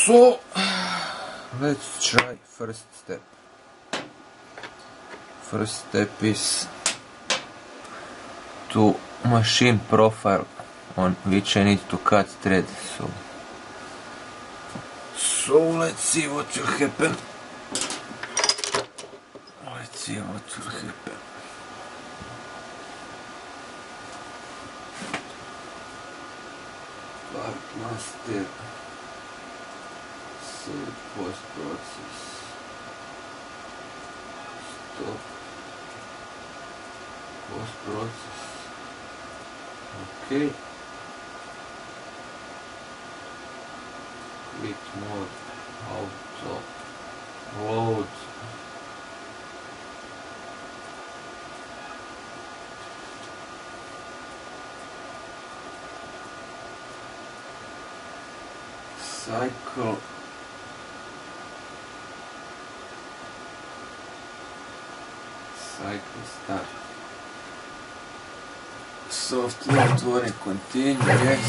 So let's try first step. First step is to machine profile on which I need to cut thread. So let's see what will happen. Let's see what will happen. Part master. Save post process. Stop. Post process. Okay. Quit mode. Auto. Load. Cycle. Cycle start. Software otvoren, continue, yes.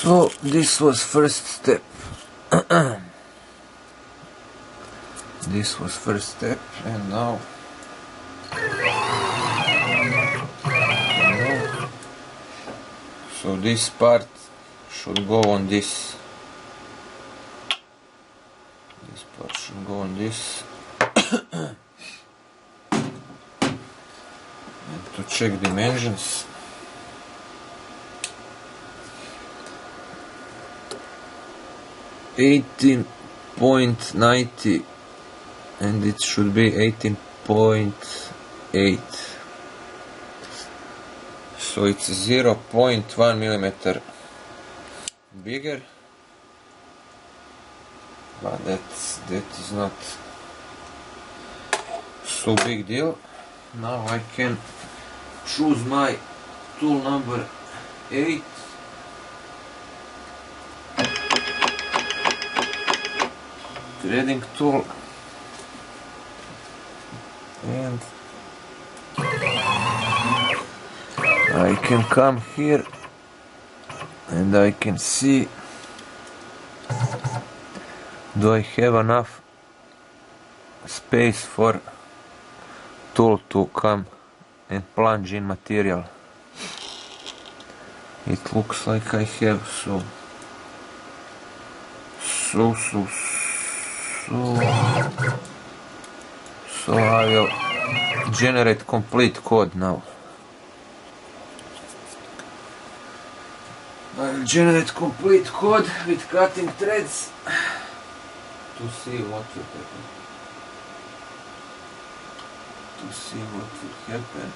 So this was first step. This was first step, and now so this part should go on this. This part should go on this. And to check dimensions. (18.90) and it should be 18.8, so it's 0.1 millimeter bigger, but that is not so big deal. Now I can choose my tool number 8. Threading tool, and I can come here and I can see, do I have enough space for tool to come and plunge in material. It looks like I have, so I will generate complete code now. I will generate complete code with cutting threads to see what will happen.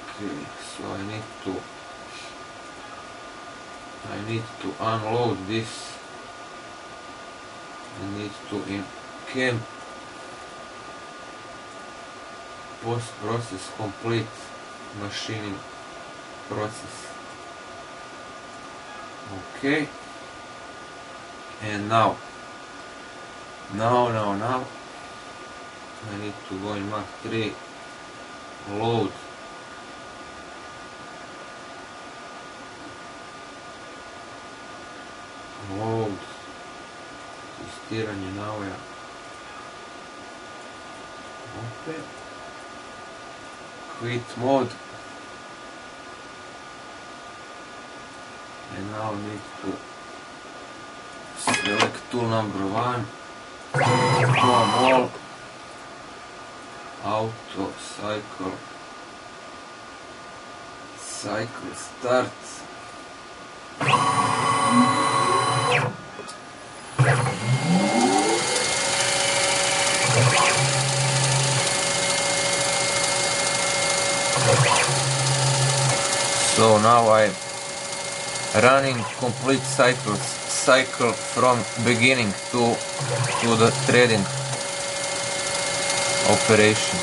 Okay, so I need to unload this. I need to cam post-process complete machining process. Okay, and now I need to go in Mach 3, load Hold. Testiranje navoja. Opet. Quit mode. And now need to select tool number 1. Perform all. Auto cycle. Cycle start. So now I'm running complete cycle from beginning to the threading operation.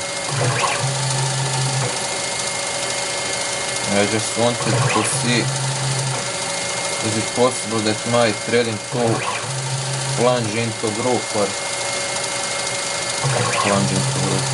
I just wanted to see, is it possible that my threading tool plunge into groove or plunge into groove.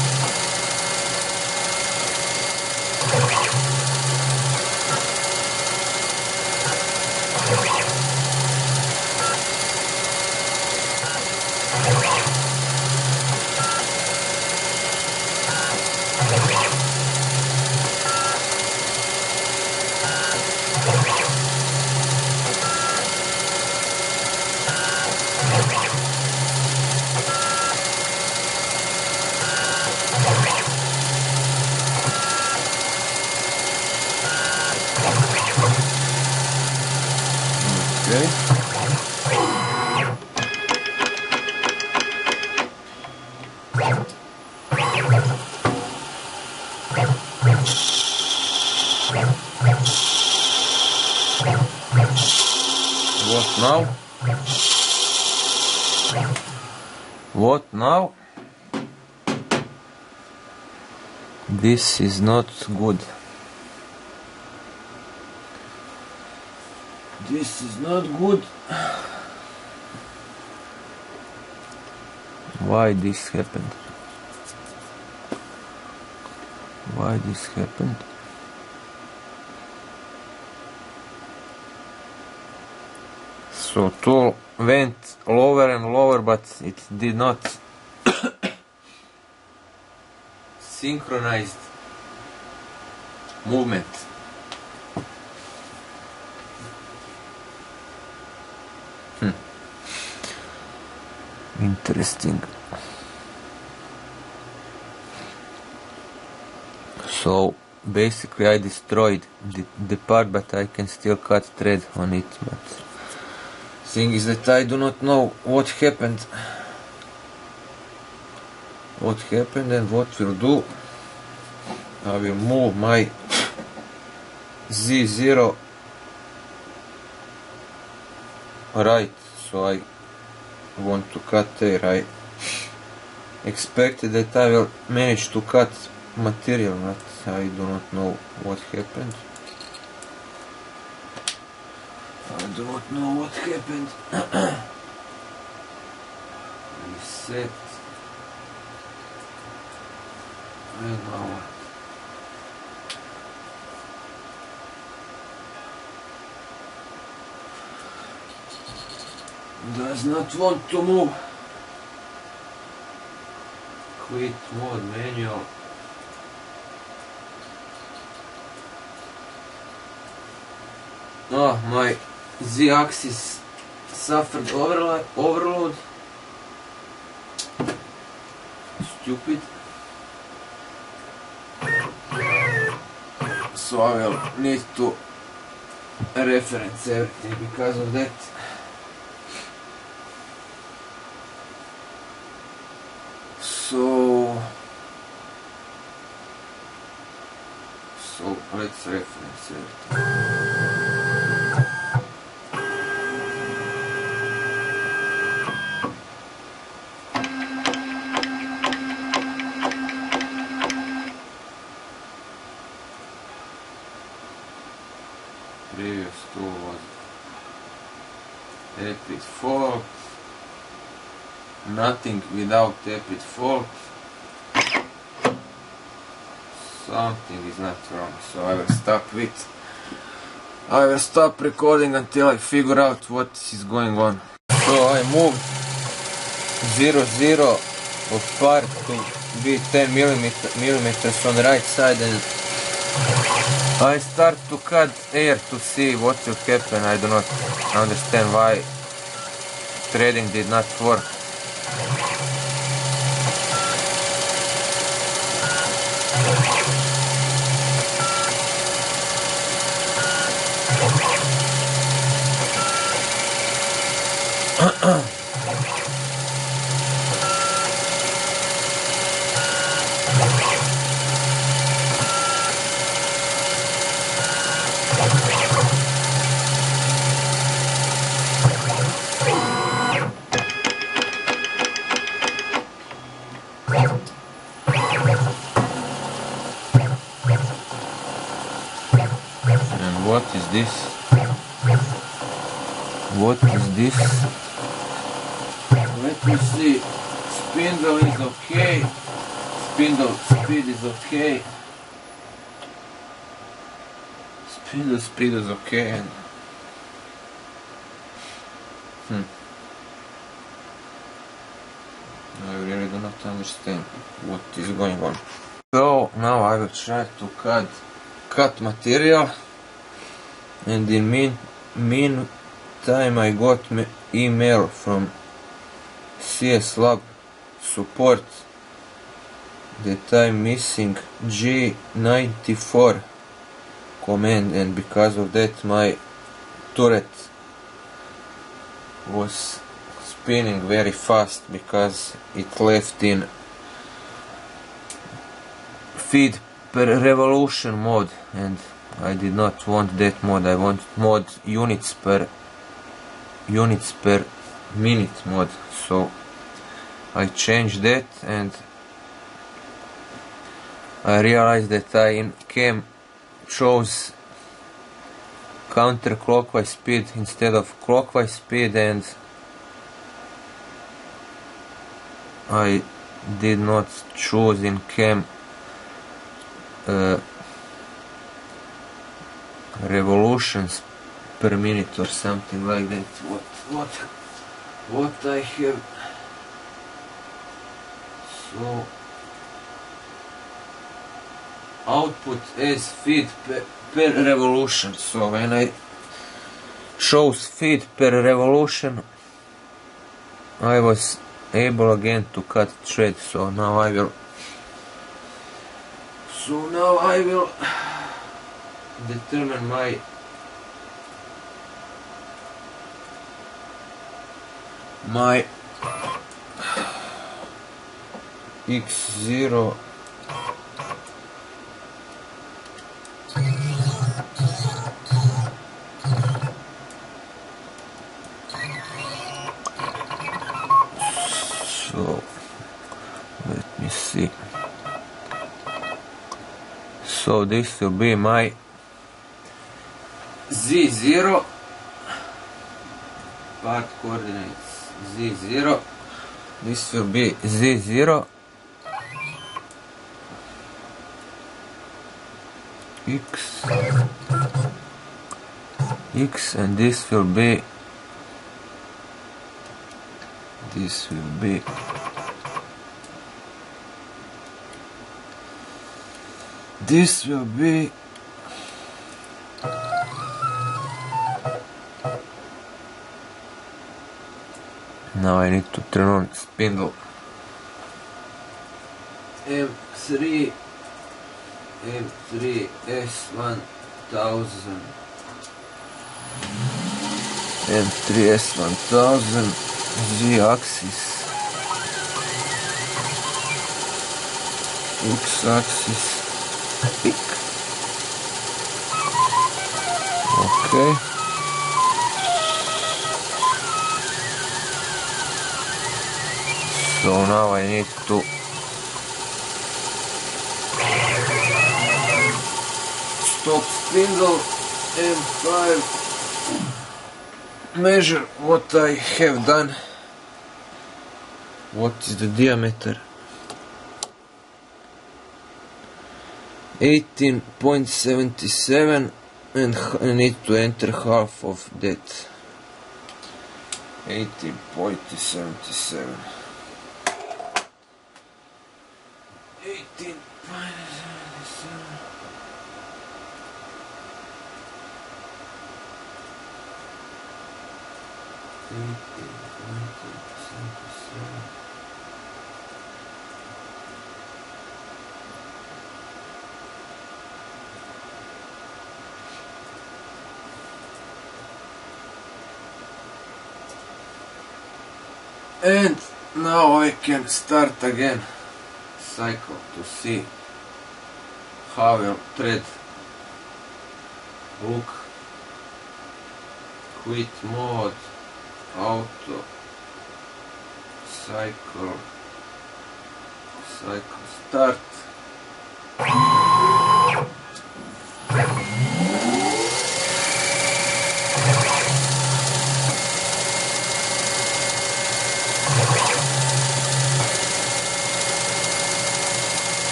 Okay. What now? What now? This is not good. This is not good. Why this happened? Why this happened? So tool went lower and lower, but it did not synchronized movement. Interesting. So basically I destroyed the part, but I can still cut thread on it. But thing is that I do not know what happened. What happened and what will do. I will move my Z0 right, so I want to cut there. I expected that I will manage to cut material, but I do not know what happened. I do not know what happened. Reset. And now what? Does not want to move. Quit mode manual. Oh, my Z-axis suffered overload. Stupid. So I will need to reference everything because of that. So let's reference everything. Previous tool was Epic fault. Nothing without Epic fault. Something is not wrong, so I will start with I will stop recording until I figure out what is going on. So I moved 0,0 of part to be 10 millimeters on the right side, and I start to cut air to see what will happen. I do not understand why threading did not work. And what is this? What is this? Let me see. Spindle is okay. Spindle speed is okay. Spindle speed is okay. And I really do not understand what is going on. So now I will try to cut material, and in meantime I got email from CS Lab support that I'm missing G94 command, and because of that my turret was spinning very fast because it left in feed per revolution mode, and I did not want that mode. I want mode units per minute mode. So I changed that, and I realized that I in cam chose counterclockwise speed instead of clockwise speed, and I did not choose in cam revolutions per minute or something like that. What I have. So output as feed per revolution. So when I chose feed per revolution, I was able again to cut thread. So now I will determine my X0 so let me see. So this will be my Z0 part coordinates Z0. This will be Z0 X, and this will be now I need to turn on spindle. M3 S1000 M3 S1000 Z-axis, X-axis, pick. Okay. So now I need to stop spindle M5, measure what I have done. What is the diameter? 18.77 and I need to enter half of that. 18.77. 18.77. 18.77. And now I can start again cycle to see how will thread look. Quit mode, auto, cycle start.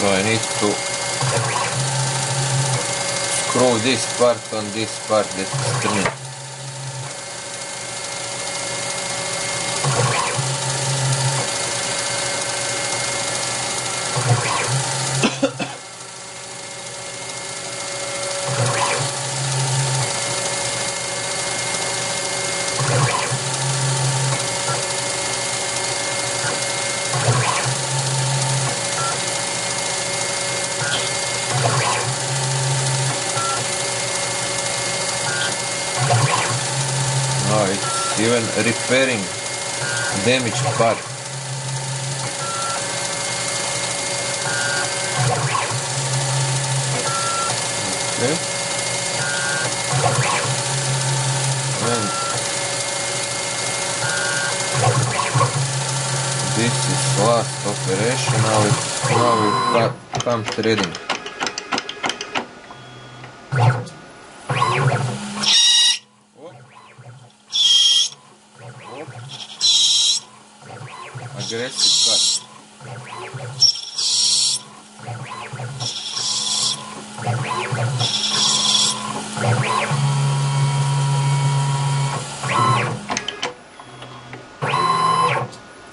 So I need to screw this part on this part that is turning. Now it's even repairing damaged part. Okay. And this is last operation. Now we come threading. Aggressive cut.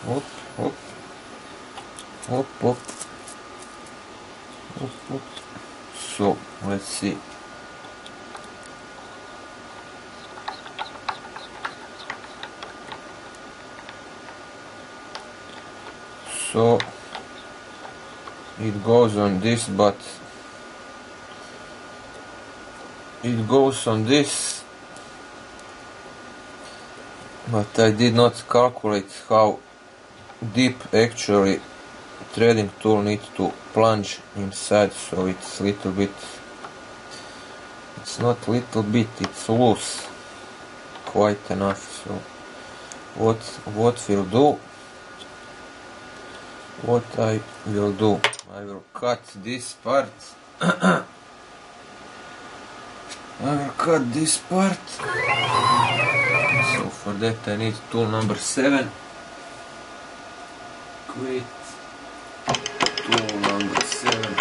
Hop, hop, hop, hop, hop, hop. So let's see. So it goes on this, but it goes on this, but I did not calculate how deep actually threading tool needs to plunge inside, so it's little bit, it's not little bit, it's loose quite enough. So what we'll do, what I will do, I will cut this part. I will cut this part. So for that I need tool number 7. Quit. Tool number 7.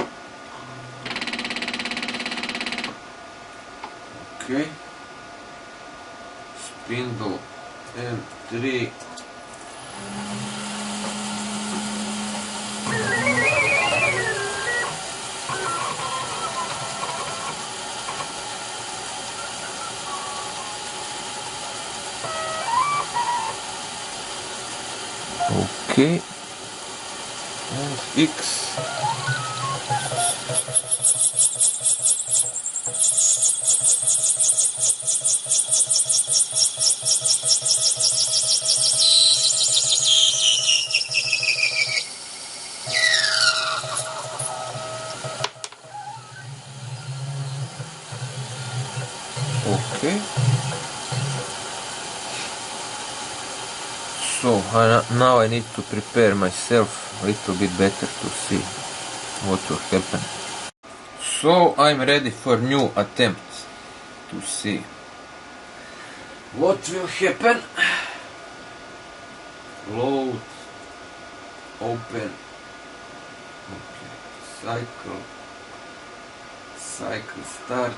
Okay. Spindle M3. Okay, and X. Okay. So now I need to prepare myself a little bit better to see what will happen. So I'm ready for new attempt to see what will happen. Load, open, okay, cycle, cycle start.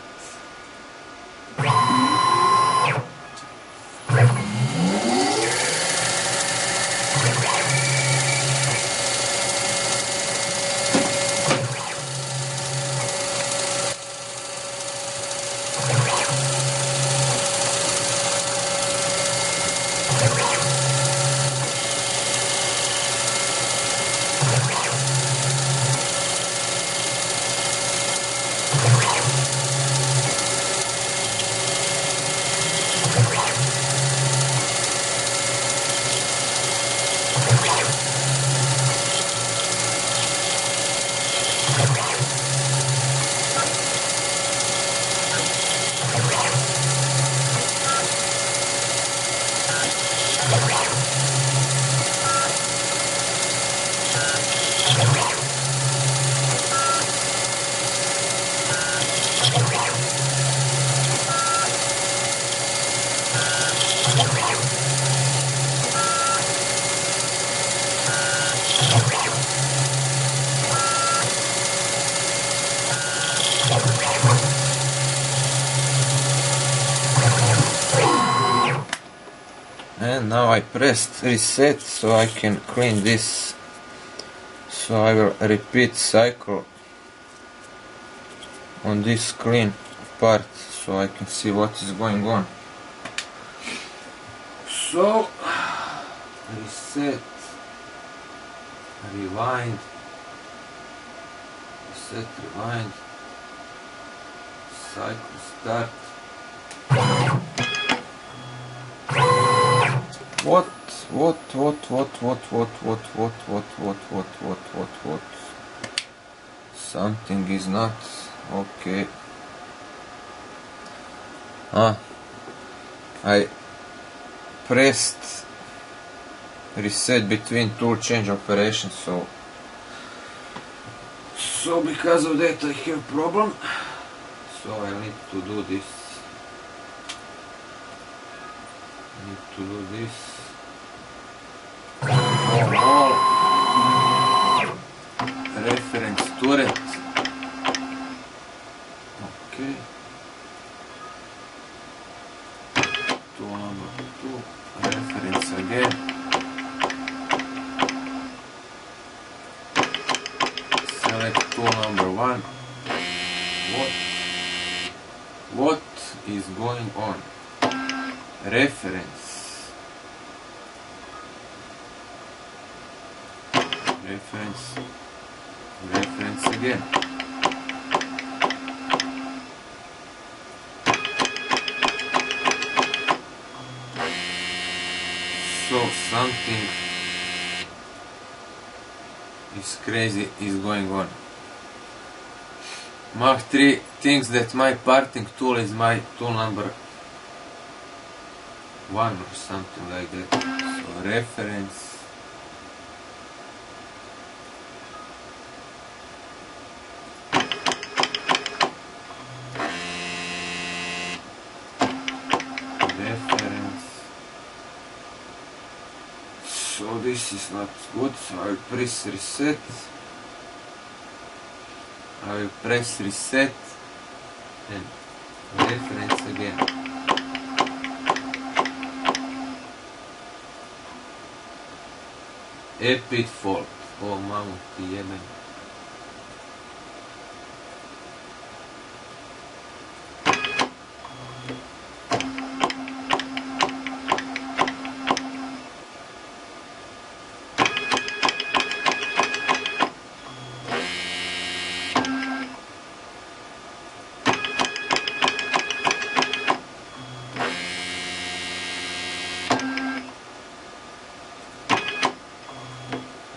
And now I pressed reset so I can clean this. So I will repeat cycle on this clean part so I can see what is going on. So reset, rewind, reset, rewind, cycle start. What? Something is not okay. I pressed reset between tool change operations, so because of that I have problem. So I need to do this. All reference turret. Okay. Tool number 2. Reference again. Select tool number 1. What is going on? Reference again. So something is crazy is going on. Mach 3 thinks that my parting tool is my tool number 1 or something like that. So reference. So this is not good, so I will press reset. and reference again. Epic fault. Oh, mamă, jebem.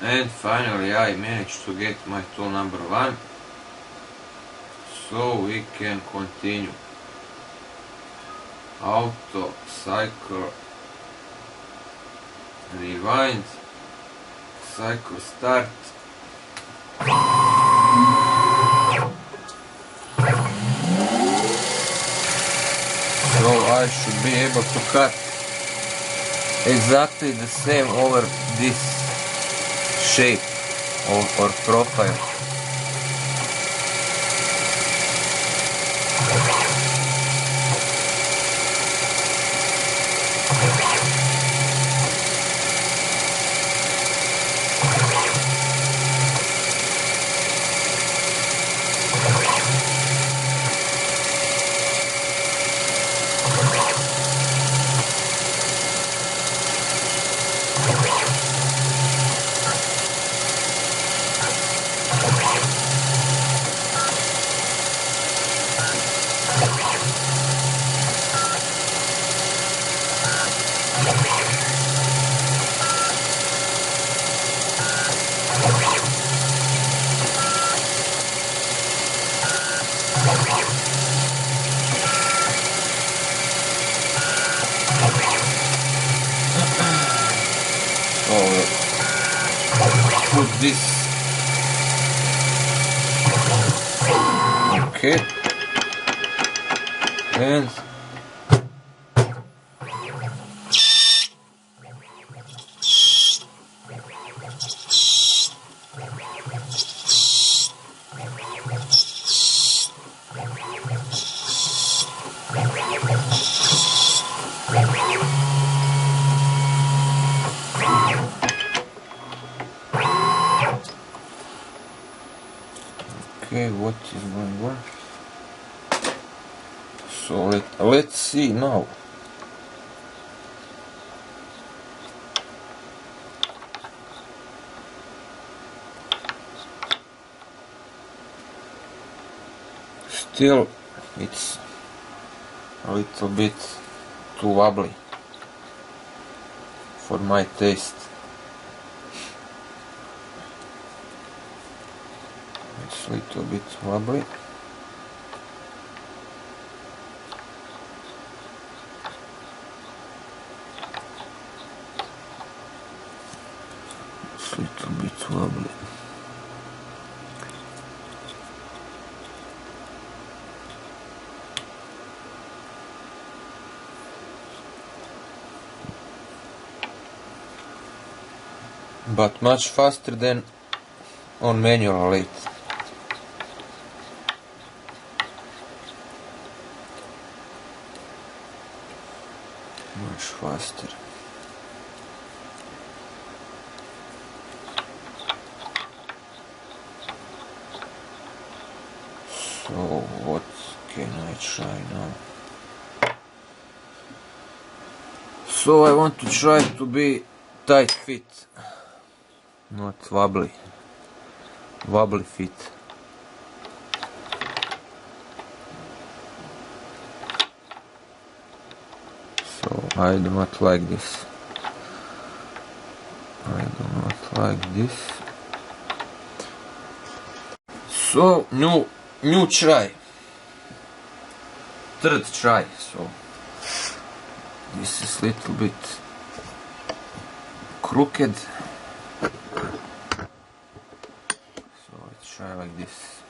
And finally I managed to get my tool number 1, so we can continue. Auto, cycle, rewind, cycle start. So I should be able to cut exactly the same over this shape or profile. this. Okay. And okay, what is going on? So let's see now. Still, it's a little bit too wobbly for my taste. It's a little bit wobbly. It's a little bit wobbly. But much faster than on manual lathe. Much faster. So what can I try now? So I want to try to be tight fit. Not wobbly. Wobbly fit. So I do not like this. I do not like this. So new try. Third try. So this is little bit crooked. Try like this.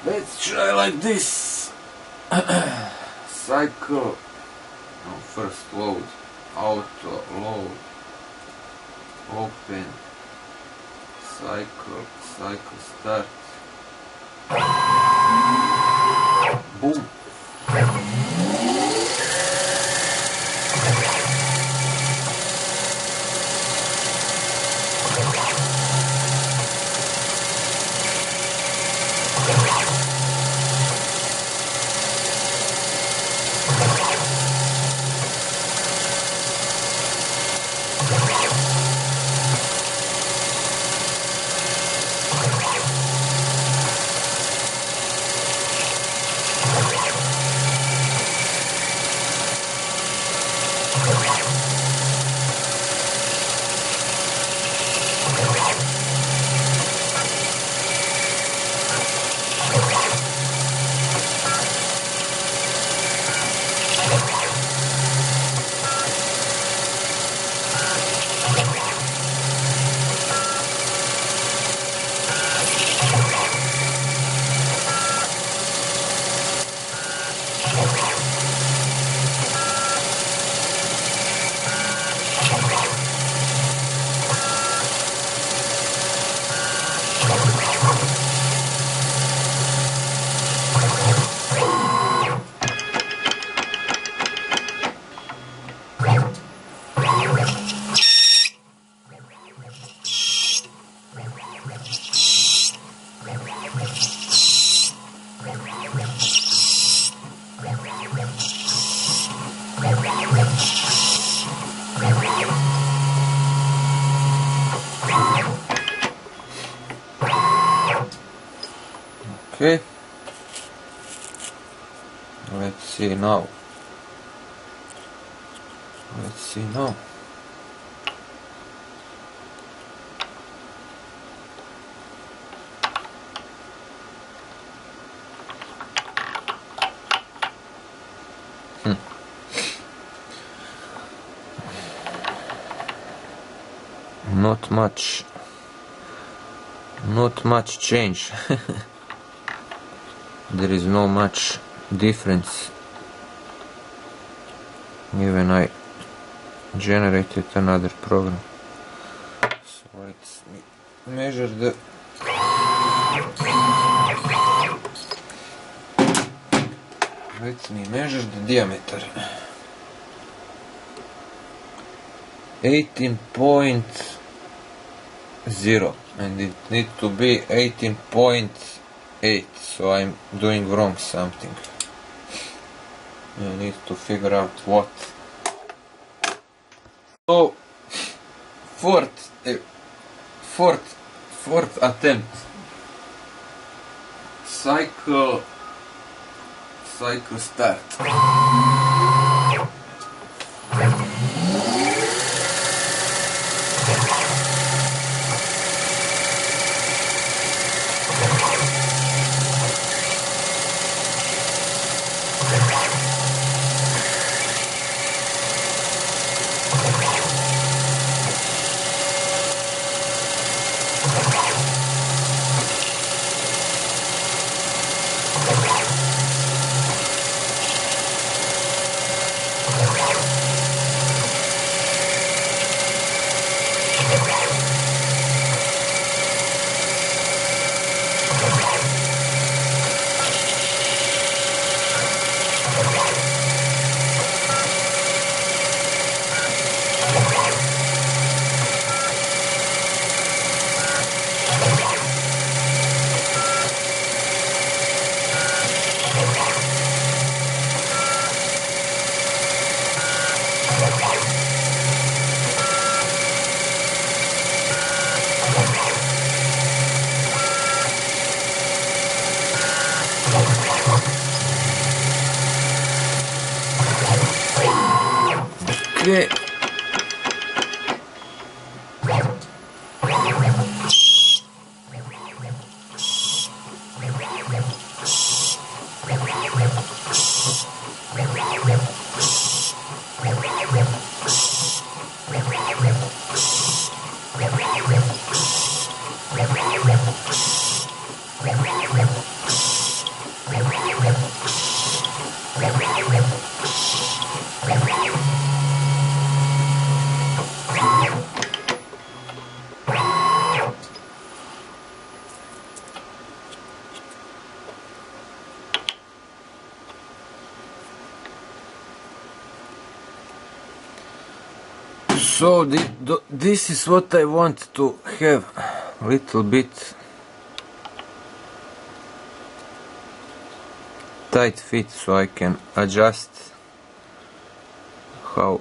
Let's try like this. Cycle. No, first load. Auto load. Open. Cycle. Cycle start. Boom. Okay. Let's see now. Let's see now. not much change. There is no much difference. Even I generated another program. So let's measure the diameter. 18.0 and it needs to be 18.8, so I'm doing wrong something. I need to figure out what. So fourth attempt. Cycle start. Okay. So this is what I want to have, little bit tight fit so I can adjust how.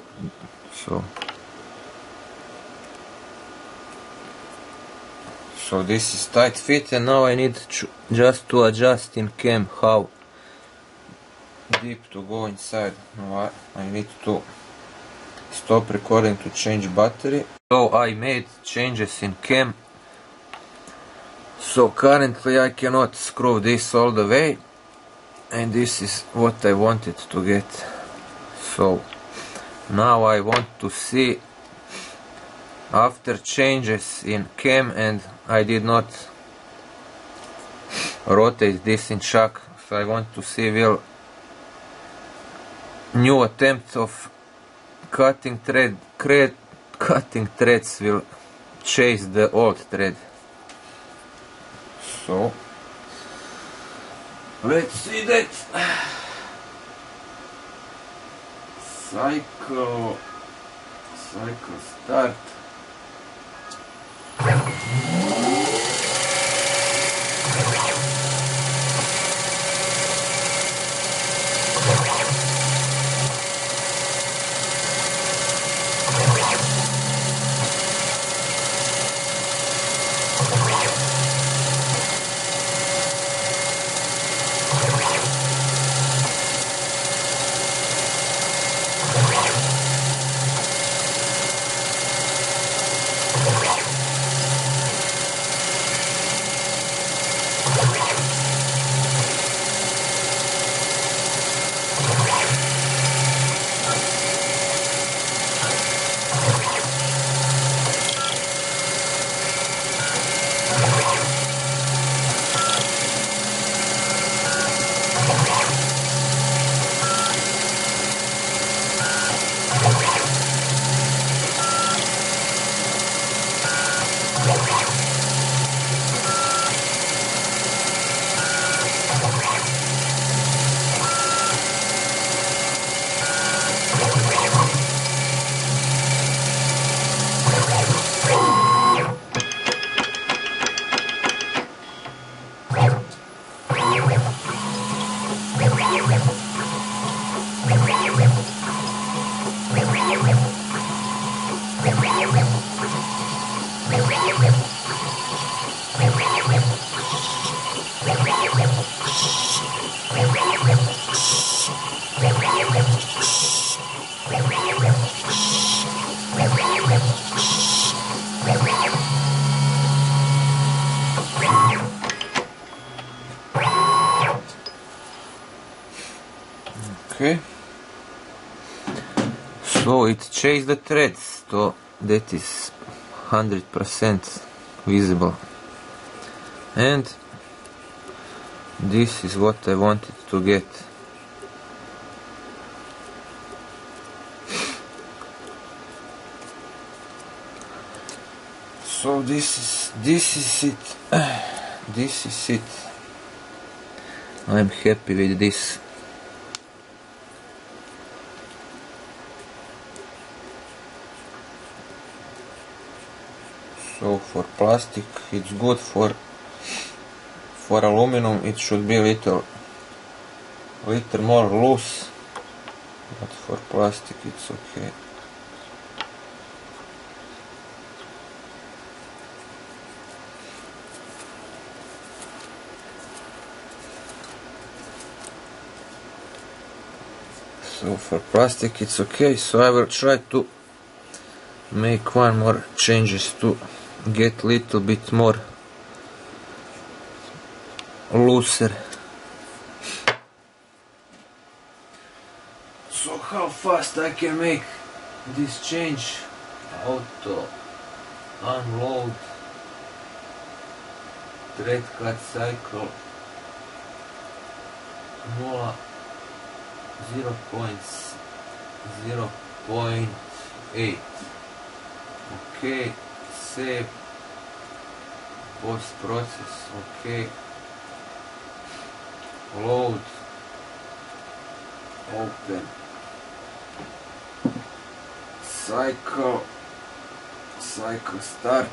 So this is tight fit, and now I need just to adjust in cam how deep to go inside. Now I need to stop recording to change battery. So I made changes in cam. So currently I cannot screw this all the way, and this is what I wanted to get. So now I want to see after changes in cam, and I did not rotate this in shock, so I want to see will new attempt of cutting threads will chase the old thread. So let's see that. Cycle start. Okay. So it chased the threads, so that is 100% visible. And this is what I wanted to get. So this is it. This is it. I'm happy with this. So for plastic it's good, for aluminum it should be little more loose, but for plastic it's okay. So for plastic it's okay, so I will try to make one more changes to get little bit more looser. So how fast I can make this change? Auto unload thread cut cycle 0.8. Okay, save post process. Okay, load, open, cycle start.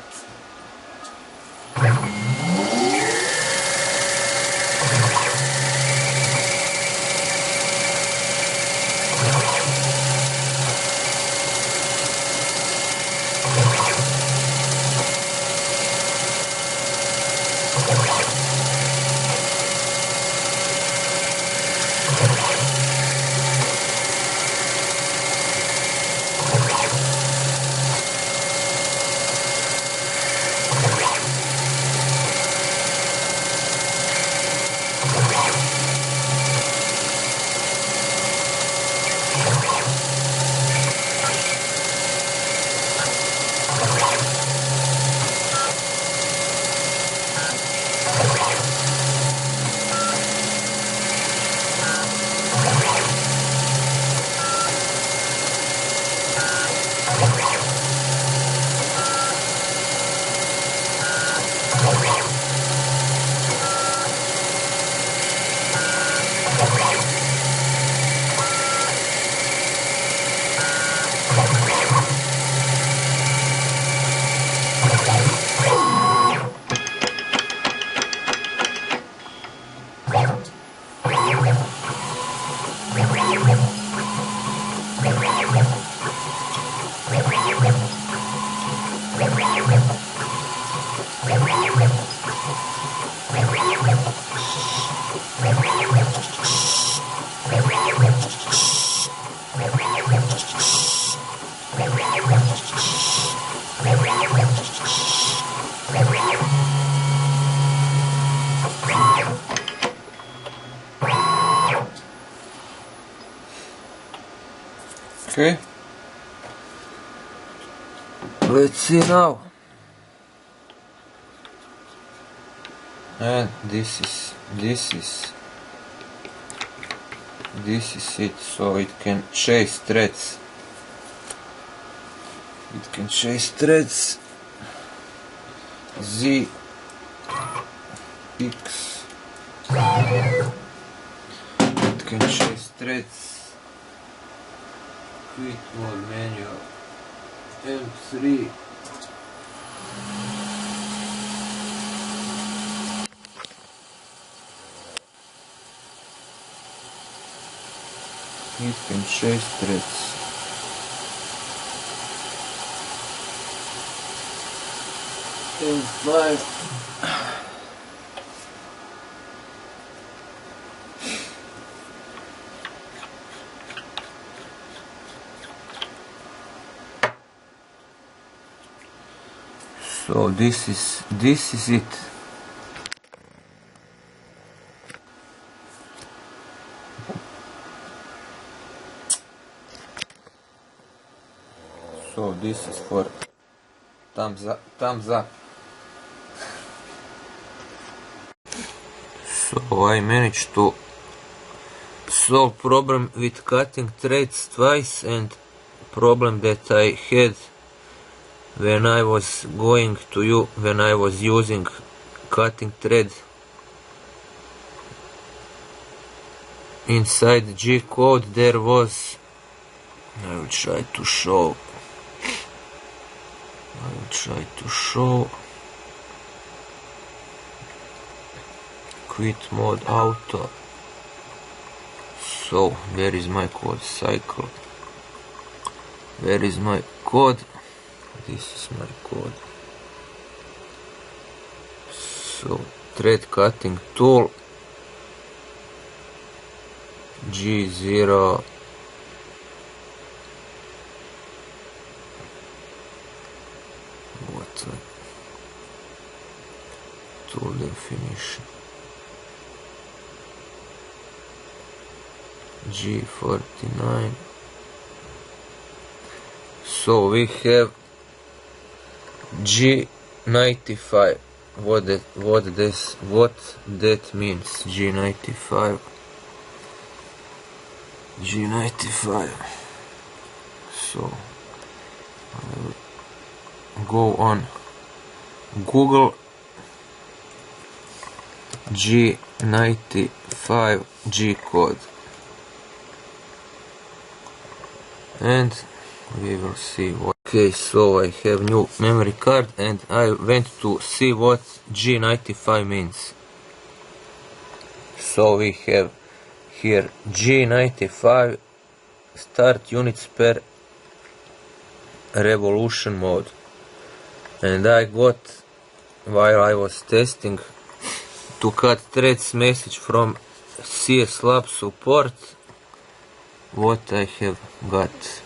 Okay, let's see now. And this is it. So it can chase threads. Z, X. It can chase threads. Quick mode manual. M3. It can chase threads. M5. So this is it. So this is for thumbs up. So I managed to solve problem with cutting threads twice, and problem that I had when I was using cutting thread inside G code. There was, I will try to show quit mode auto. So where is my code cycle? Where is my code? This is my code. So thread cutting tool G0 tool definition G49. So we have G95. What that means? G95. So I will go on Google G95 G code, and we will see what. Okay, so I have new memory card, and I went to see what G95 means. So we have here G95 start units per revolution mode, and I got, while I was testing to cut threads, message from CS Lab support. What I have got.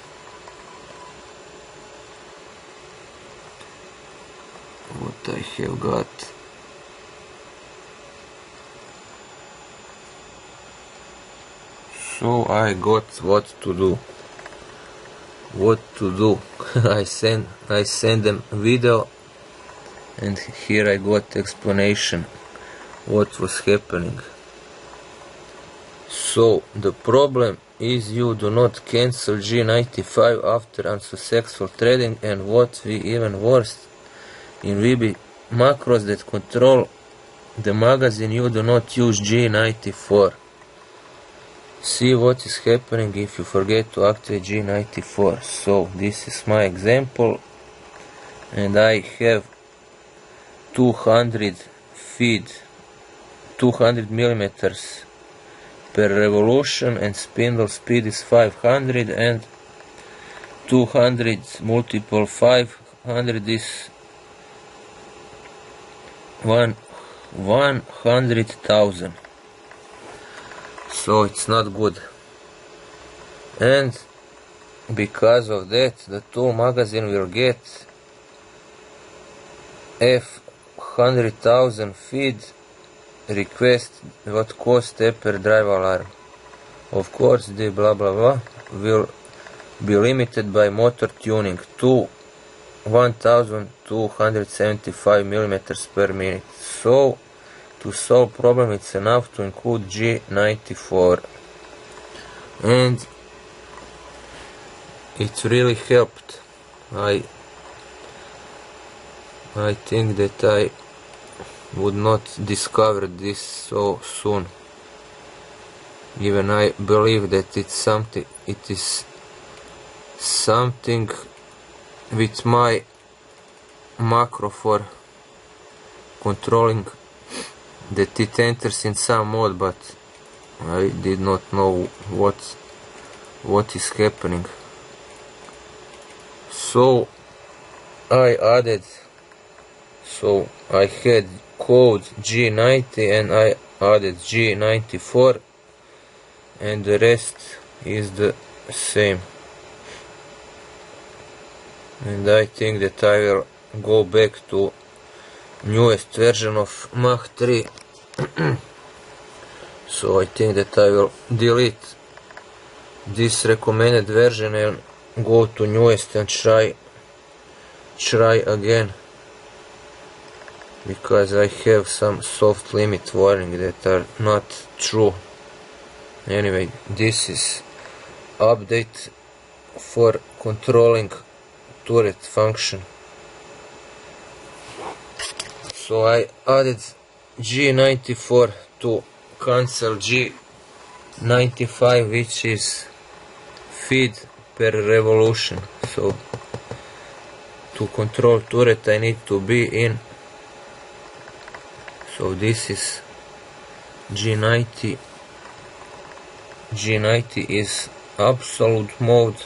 So I got what to do. I send them video, and here I got explanation what was happening. So the problem is you do not cancel G95 after unsuccessful threading, and what we even worse, in VB macros that control the magazine, you do not use G94. See what is happening if you forget to activate G94. So this is my example, and I have 200 feed, 200 millimeters per revolution, and spindle speed is 500, and 200 multiple 500 is 100,000. So it's not good, and because of that the tool magazine will get F100,000 feed request what cost per drive alarm. Of course the blah blah blah will be limited by motor tuning to 1275 millimeters per minute. So to solve problem it's enough to include G94, and it really helped. I think that I would not discover this so soon. Even I believe that it is something with my macro for controlling that it enters in some mode, but I did not know what is happening. So I had code G90 and I added G94, and the rest is the same. And I think that I will go back to newest version of Mach 3. So I think that I will delete this recommended version go to newest and try again, because I have some soft limit warning that are not true. Anyway, this is update for controlling turret function. So I added G94 to cancel G95, which is feed per revolution. So to control turret I need to be in. So this is G90. G90 is absolute mode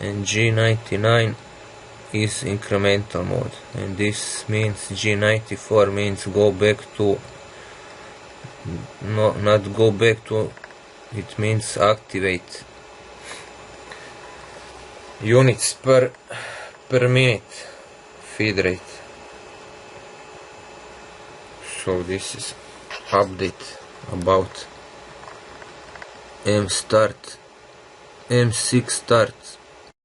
and G99 is incremental mode, and this means G94 means go back to, no, not go back to, it means activate units per minute feed rate. So this is update about M6 start